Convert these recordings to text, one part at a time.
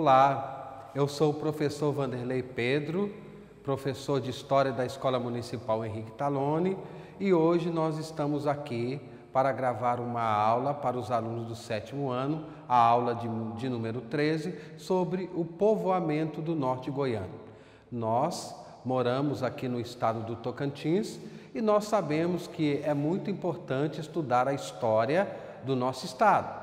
Olá, eu sou o professor Vanderlei Pedro, professor de História da Escola Municipal Henrique Taloni, e hoje nós estamos aqui para gravar uma aula para os alunos do 7º ano, a aula de número 13, sobre o povoamento do norte goiano. Nós moramos aqui no estado do Tocantins e nós sabemos que é muito importante estudar a história do nosso estado,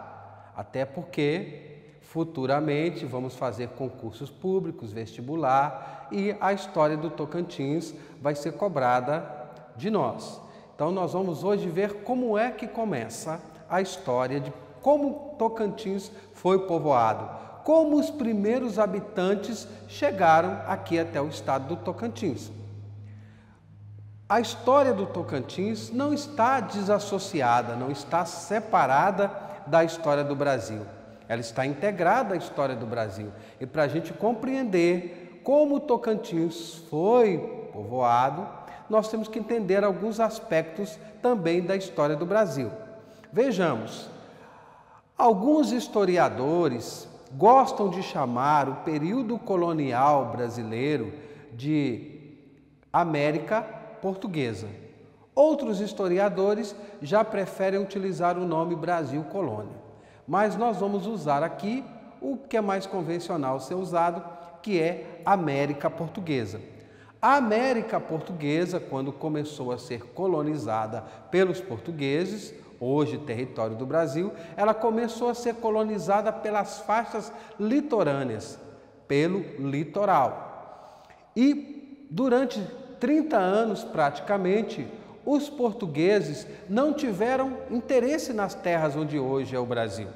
até porque futuramente vamos fazer concursos públicos, vestibular, e a história do Tocantins vai ser cobrada de nós. Então nós vamos hoje ver como é que começa a história de como Tocantins foi povoado, como os primeiros habitantes chegaram aqui até o estado do Tocantins. A história do Tocantins não está desassociada, não está separada da história do Brasil. Ela está integrada à história do Brasil. E para a gente compreender como o Tocantins foi povoado, nós temos que entender alguns aspectos também da história do Brasil. Vejamos, alguns historiadores gostam de chamar o período colonial brasileiro de América Portuguesa. Outros historiadores já preferem utilizar o nome Brasil Colônia. Mas nós vamos usar aqui o que é mais convencional ser usado, que é América Portuguesa. A América Portuguesa, quando começou a ser colonizada pelos portugueses, hoje território do Brasil, ela começou a ser colonizada pelas faixas litorâneas, pelo litoral. E durante 30 anos praticamente, os portugueses não tiveram interesse nas terras onde hoje é o Brasil.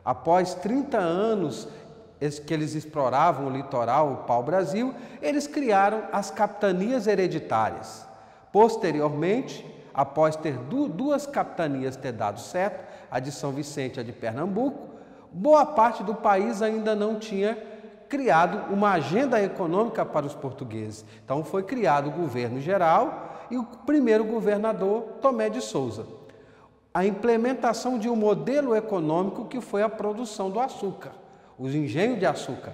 Após 30 anos que eles exploravam o litoral, o pau-brasil, eles criaram as capitanias hereditárias. Posteriormente, após ter duas capitanias ter dado certo, a de São Vicente e a de Pernambuco, boa parte do país ainda não tinha criado uma agenda econômica para os portugueses. Então foi criado o governo geral e o primeiro governador, Tomé de Souza. A implementação de um modelo econômico que foi a produção do açúcar, os engenhos de açúcar.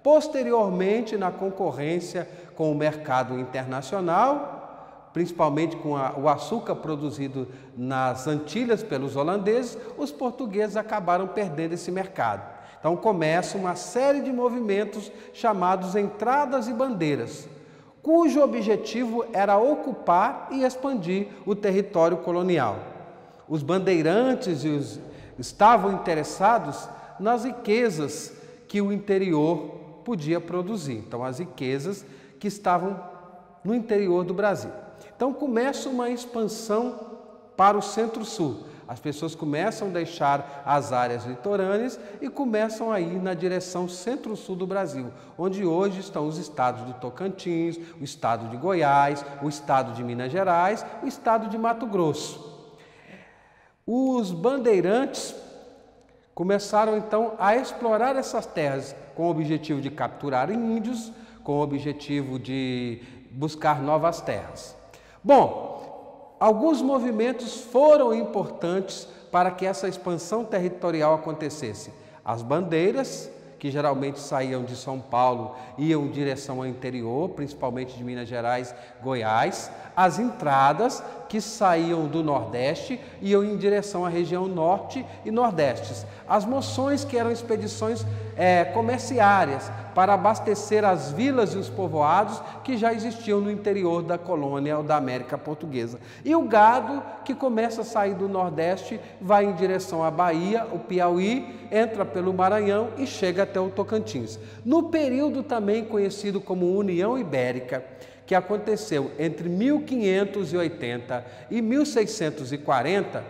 Posteriormente, na concorrência com o mercado internacional, principalmente com o açúcar produzido nas Antilhas pelos holandeses, os portugueses acabaram perdendo esse mercado. Então começa uma série de movimentos chamados entradas e bandeiras, cujo objetivo era ocupar e expandir o território colonial. Os bandeirantes estavam interessados nas riquezas que o interior podia produzir, então as riquezas que estavam no interior do Brasil. Então começa uma expansão para o centro-sul. As pessoas começam a deixar as áreas litorâneas e começam a ir na direção centro-sul do Brasil, onde hoje estão os estados do Tocantins, o estado de Goiás, o estado de Minas Gerais, o estado de Mato Grosso. Os bandeirantes começaram então a explorar essas terras com o objetivo de capturar índios, com o objetivo de buscar novas terras. Bom, alguns movimentos foram importantes para que essa expansão territorial acontecesse. As bandeiras, que geralmente saíam de São Paulo e iam em direção ao interior, principalmente de Minas Gerais, Goiás. As entradas, que saíam do Nordeste e iam em direção à região Norte e Nordeste. As moções, que eram expedições comerciárias para abastecer as vilas e os povoados que já existiam no interior da colônia ou da América Portuguesa. E o gado, que começa a sair do Nordeste, vai em direção à Bahia, o Piauí, entra pelo Maranhão e chega até o Tocantins. No período também conhecido como União Ibérica, que aconteceu entre 1580 e 1640,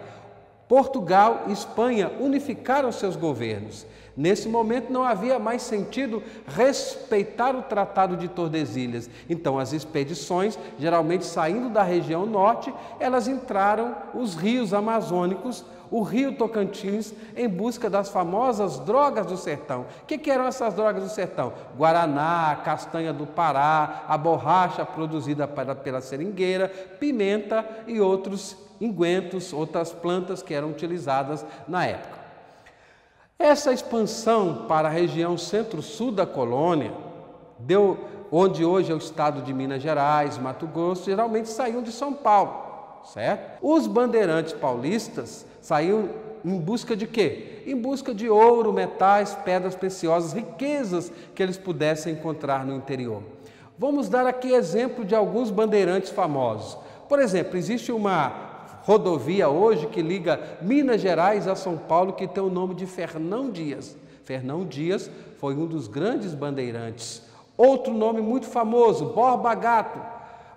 Portugal e Espanha unificaram seus governos. Nesse momento não havia mais sentido respeitar o Tratado de Tordesilhas. Então as expedições, geralmente saindo da região norte, elas entraram os rios amazônicos, o rio Tocantins, em busca das famosas drogas do sertão. O que eram essas drogas do sertão? Guaraná, castanha do Pará, a borracha produzida pela seringueira, pimenta e outros ingüentos, outras plantas que eram utilizadas na época. Essa expansão para a região centro-sul da colônia, onde hoje é o estado de Minas Gerais, Mato Grosso, geralmente saíam de São Paulo, certo? Os bandeirantes paulistas saíam em busca de quê? Em busca de ouro, metais, pedras preciosas, riquezas que eles pudessem encontrar no interior. Vamos dar aqui exemplo de alguns bandeirantes famosos. Por exemplo, existe uma rodovia hoje que liga Minas Gerais a São Paulo, que tem o nome de Fernão Dias. Fernão Dias foi um dos grandes bandeirantes. Outro nome muito famoso, Borba Gato,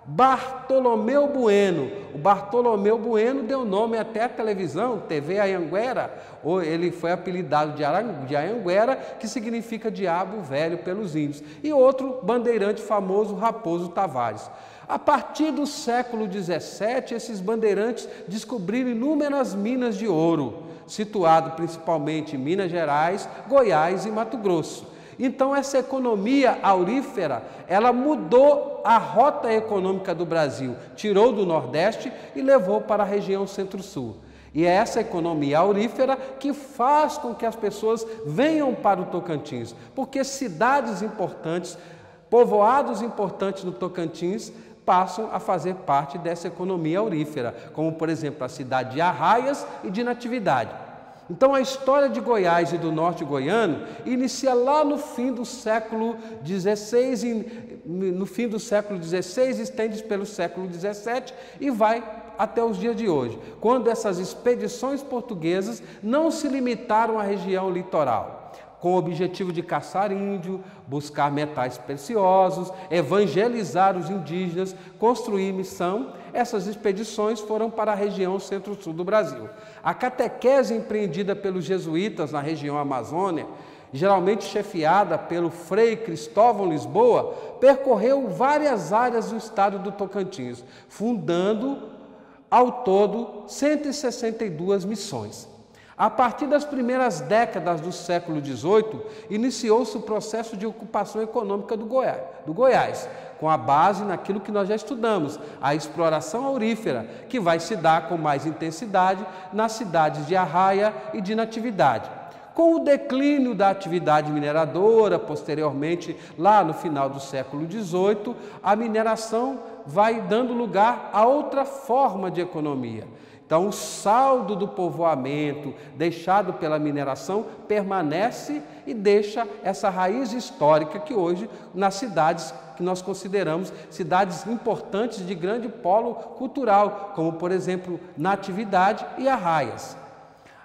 Bartolomeu Bueno. O Bartolomeu Bueno deu nome até à televisão, TV Anhanguera, ou ele foi apelidado de Anhanguera, que significa diabo velho pelos índios. E outro bandeirante famoso, Raposo Tavares. A partir do século XVII, esses bandeirantes descobriram inúmeras minas de ouro, situado principalmente em Minas Gerais, Goiás e Mato Grosso. Então, essa economia aurífera, ela mudou a rota econômica do Brasil, tirou do Nordeste e levou para a região Centro-Sul. E é essa economia aurífera que faz com que as pessoas venham para o Tocantins, porque cidades importantes, povoados importantes no Tocantins, passam a fazer parte dessa economia aurífera, como, por exemplo, a cidade de Arraias e de Natividade. Então, a história de Goiás e do norte goiano inicia lá no fim do século XVI, estende pelo século XVII e vai até os dias de hoje, quando essas expedições portuguesas não se limitaram à região litoral, com o objetivo de caçar índio, buscar metais preciosos, evangelizar os indígenas, construir missão. Essas expedições foram para a região centro-sul do Brasil. A catequese empreendida pelos jesuítas na região Amazônia, geralmente chefiada pelo Frei Cristóvão Lisboa, percorreu várias áreas do estado do Tocantins, fundando ao todo 162 missões. A partir das primeiras décadas do século XVIII, iniciou-se o processo de ocupação econômica do Goiás, com a base naquilo que nós já estudamos, a exploração aurífera, que vai se dar com mais intensidade nas cidades de Arraia e de Natividade. Com o declínio da atividade mineradora, posteriormente, lá no final do século XVIII, a mineração vai dando lugar a outra forma de economia. Então, o saldo do povoamento deixado pela mineração permanece e deixa essa raiz histórica que hoje, nas cidades que nós consideramos cidades importantes de grande polo cultural, como, por exemplo, Natividade e Arraias.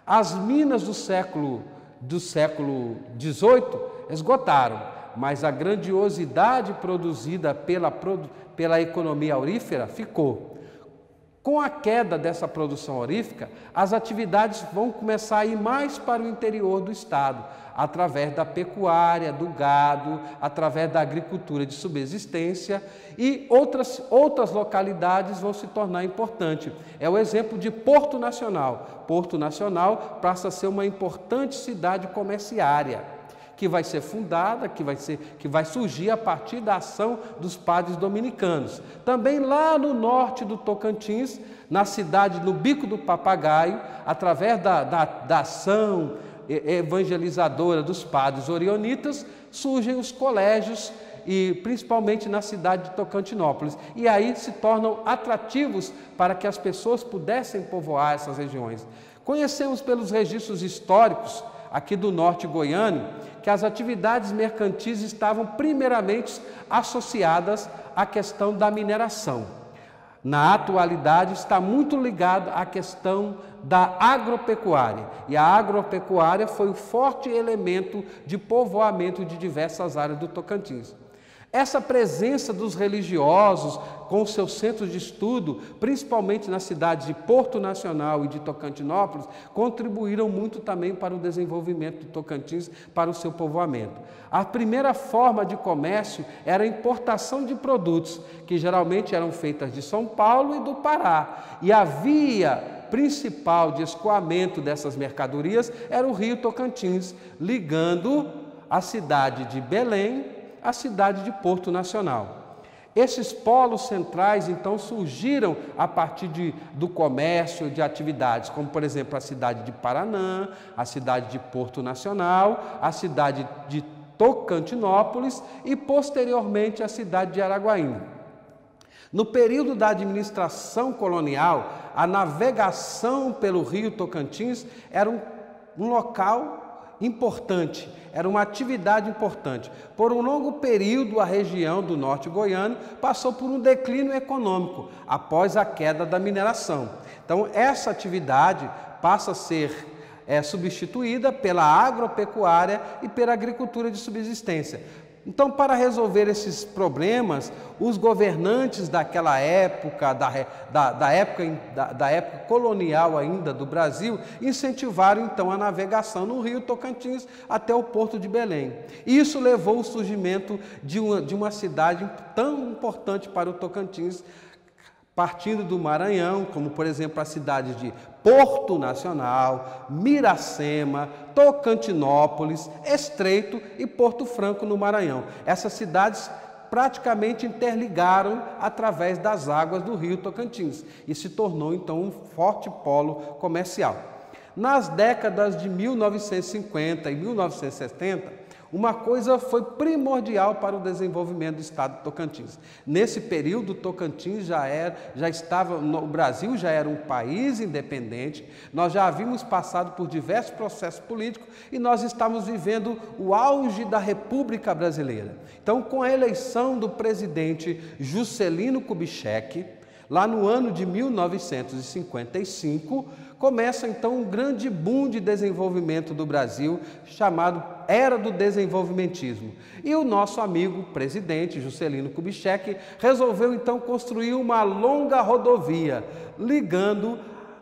As minas do século XVIII esgotaram, mas a grandiosidade produzida pela economia aurífera ficou. Com a queda dessa produção aurífica, as atividades vão começar a ir mais para o interior do estado, através da pecuária, do gado, através da agricultura de subsistência, e outras localidades vão se tornar importantes. É o exemplo de Porto Nacional. Porto Nacional passa a ser uma importante cidade comerciária, que vai ser fundada, que vai surgir a partir da ação dos padres dominicanos. Também lá no norte do Tocantins, na cidade do Bico do Papagaio, através da ação evangelizadora dos padres orionitas, surgem os colégios, e principalmente na cidade de Tocantinópolis, e aí se tornam atrativos para que as pessoas pudessem povoar essas regiões. Conhecemos pelos registros históricos aqui do norte goiano, que as atividades mercantis estavam primeiramente associadas à questão da mineração. Na atualidade está muito ligado à questão da agropecuária, e a agropecuária foi o forte elemento de povoamento de diversas áreas do Tocantins. Essa presença dos religiosos com seus centros de estudo, principalmente nas cidades de Porto Nacional e de Tocantinópolis, contribuíram muito também para o desenvolvimento do Tocantins, para o seu povoamento. A primeira forma de comércio era a importação de produtos, que geralmente eram feitas de São Paulo e do Pará, e a via principal de escoamento dessas mercadorias era o rio Tocantins, ligando a cidade de Belém à cidade de Porto Nacional. Esses polos centrais, então, surgiram a partir do comércio, de atividades, como, por exemplo, a cidade de Paranã, a cidade de Porto Nacional, a cidade de Tocantinópolis e, posteriormente, a cidade de Araguaína. No período da administração colonial, a navegação pelo rio Tocantins era um local importante, era uma atividade importante. Por um longo período, a região do norte goiano passou por um declínio econômico após a queda da mineração. Então, essa atividade passa a ser substituída pela agropecuária e pela agricultura de subsistência. Então, para resolver esses problemas, os governantes daquela época, da época colonial ainda do Brasil, incentivaram então a navegação no rio Tocantins até o porto de Belém. Isso levou ao surgimento de uma cidade tão importante para o Tocantins, partindo do Maranhão, como por exemplo a cidade de Porto Nacional, Miracema, Tocantinópolis, Estreito e Porto Franco no Maranhão. Essas cidades praticamente interligaram através das águas do rio Tocantins e se tornou então um forte polo comercial. Nas décadas de 1950 e 1970, uma coisa foi primordial para o desenvolvimento do estado de Tocantins. Nesse período, Tocantins o Brasil já era um país independente, nós já havíamos passado por diversos processos políticos e nós estávamos vivendo o auge da República Brasileira. Então, com a eleição do presidente Juscelino Kubitschek, lá no ano de 1955, começa então um grande boom de desenvolvimento do Brasil, chamado Era do Desenvolvimentismo. E o nosso amigo presidente Juscelino Kubitschek resolveu então construir uma longa rodovia ligando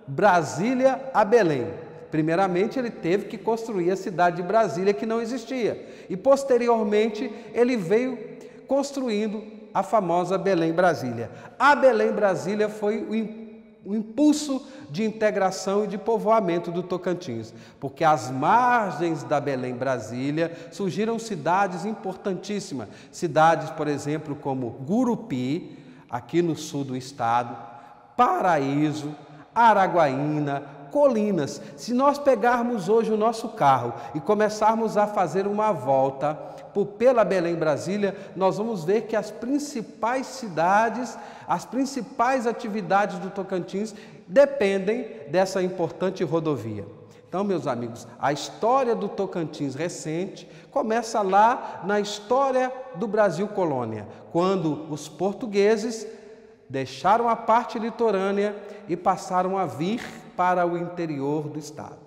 Brasília a Belém. Primeiramente, ele teve que construir a cidade de Brasília, que não existia, e posteriormente ele veio construindo a famosa Belém-Brasília. A Belém-Brasília foi o impulso de integração e de povoamento do Tocantins, porque às margens da Belém-Brasília surgiram cidades importantíssimas, cidades, por exemplo, como Gurupi, aqui no sul do estado, Paraíso, Araguaína, Colinas. Se nós pegarmos hoje o nosso carro e começarmos a fazer uma volta pela Belém-Brasília, nós vamos ver que as principais cidades, as principais atividades do Tocantins dependem dessa importante rodovia. Então, meus amigos, a história do Tocantins recente começa lá na história do Brasil colônia, quando os portugueses deixaram a parte litorânea e passaram a vir para o interior do estado,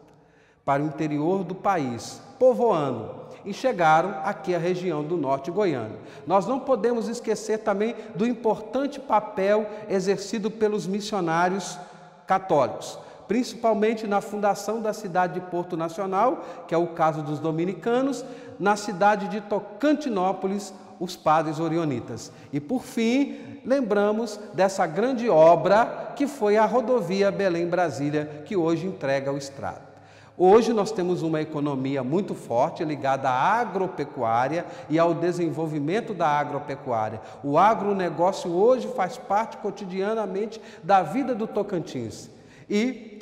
para o interior do país, povoando, e chegaram aqui à região do norte goiano. Nós não podemos esquecer também do importante papel exercido pelos missionários católicos, principalmente na fundação da cidade de Porto Nacional, que é o caso dos dominicanos, na cidade de Tocantinópolis, os padres orionitas. E por fim, lembramos dessa grande obra que foi a rodovia Belém-Brasília, que hoje entrega o estado. Hoje nós temos uma economia muito forte ligada à agropecuária e ao desenvolvimento da agropecuária. O agronegócio hoje faz parte cotidianamente da vida do Tocantins. E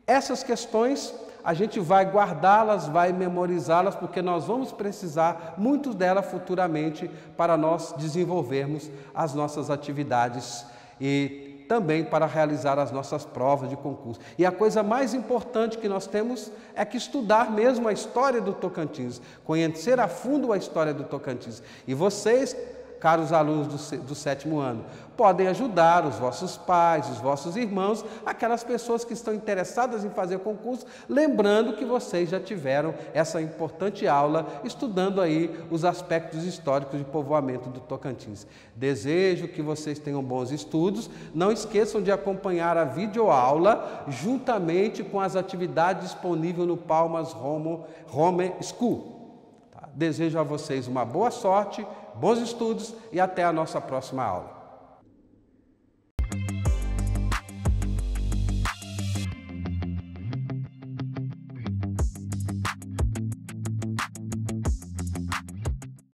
essas questões a gente vai guardá-las, vai memorizá-las, porque nós vamos precisar muito delas futuramente para nós desenvolvermos as nossas atividades e também para realizar as nossas provas de concurso. E a coisa mais importante que nós temos é que estudar mesmo a história do Tocantins, conhecer a fundo a história do Tocantins. E vocês, caros alunos do 7º ano, podem ajudar os vossos pais, os vossos irmãos, aquelas pessoas que estão interessadas em fazer concurso, lembrando que vocês já tiveram essa importante aula estudando aí os aspectos históricos de povoamento do Tocantins. Desejo que vocês tenham bons estudos. Não esqueçam de acompanhar a videoaula juntamente com as atividades disponíveis no Palmas Home School. Desejo a vocês uma boa sorte, bons estudos e até a nossa próxima aula.